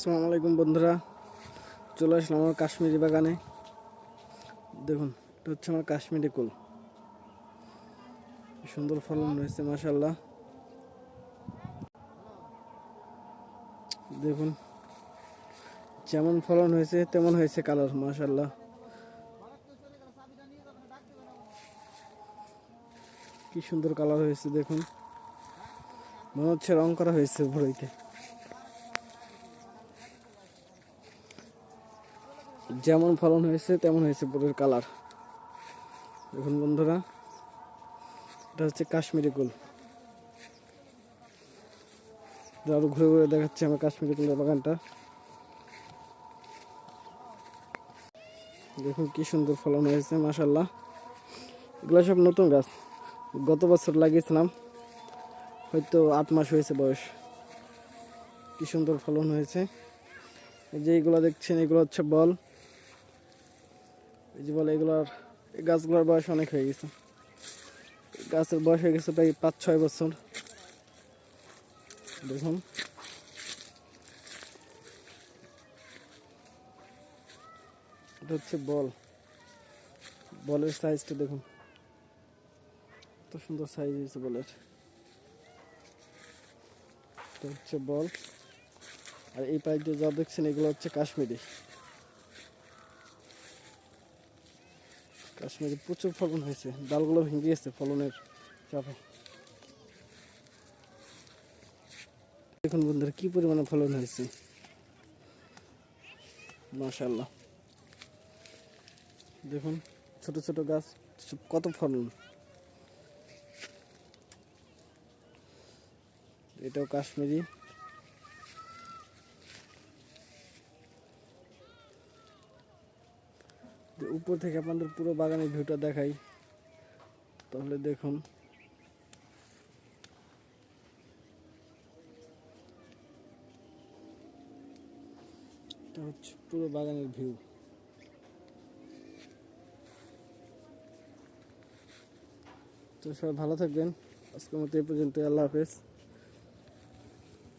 আসসালামু আলাইকুম বন্ধুরা, চলে আসলাম আমার কাশ্মীরি বাগানে। দেখুন, এটা হচ্ছে আমার কাশ্মীরি কুল। সুন্দর ফলন হয়েছে মাশাআল্লাহ। দেখুন, যেমন ফলন হয়েছে তেমন হয়েছে কালার মাশাআল্লাহ। কি সুন্দর কালার হয়েছে দেখুন, মনে হচ্ছে রং করা হয়েছে ভরিতে। যেমন ফলন হয়েছে তেমন হয়েছে পুরোর কালার। দেখুন বন্ধুরা, এটা হচ্ছে কাশ্মীরি কুল। আরো ঘুরে ঘুরে দেখাচ্ছে আমার কাশ্মীরি কুলের বাগানটা। দেখুন কি সুন্দর ফলন হয়েছে মাশাআল্লাহ। এগুলো সব নতুন গাছ, গত বছর লাগিয়েছিলাম, হয়তো 8 মাস হয়েছে বয়স। কি সুন্দর ফলন হয়েছে। এই যে এইগুলো দেখছেন, এগুলো হচ্ছে বল। এই যে বল, এগুলার এই গাছগুলোর বয়স অনেক হয়ে গেছে। গাছের বয়স হয়ে গেছে প্রায় 5-6 বছর। দেখুন, এটা হচ্ছে বল। বলের সাইজটা দেখুন, কত সুন্দর সাইজ হয়েছে বলের। এটা হচ্ছে বল। আর এই পাইপ দিয়ে যা দেখছেন, এগুলো হচ্ছে কাশ্মীরি। কাশ্মীরি প্রচুর ফলন হয়েছে, ডালগুলো ভেঙে গেছে ফলনের চাপে। দেখুন বন্ধুরা, কি পরিমাণে ফলন হয়েছে মাশাআল্লাহ। দেখুন, ছোট ছোট গাছ, কত ফলন। এটাও কাশ্মীরি। উপর থেকে আপনাদের পুরো বাগানের ভিউটা দেখাই, তাহলে দেখুন। এটা হচ্ছে পুরো বাগানের ভিউ। তো সবাই ভালো থাকবেন। আজকের মতো এই পর্যন্ত। আল্লাহ হাফেজ।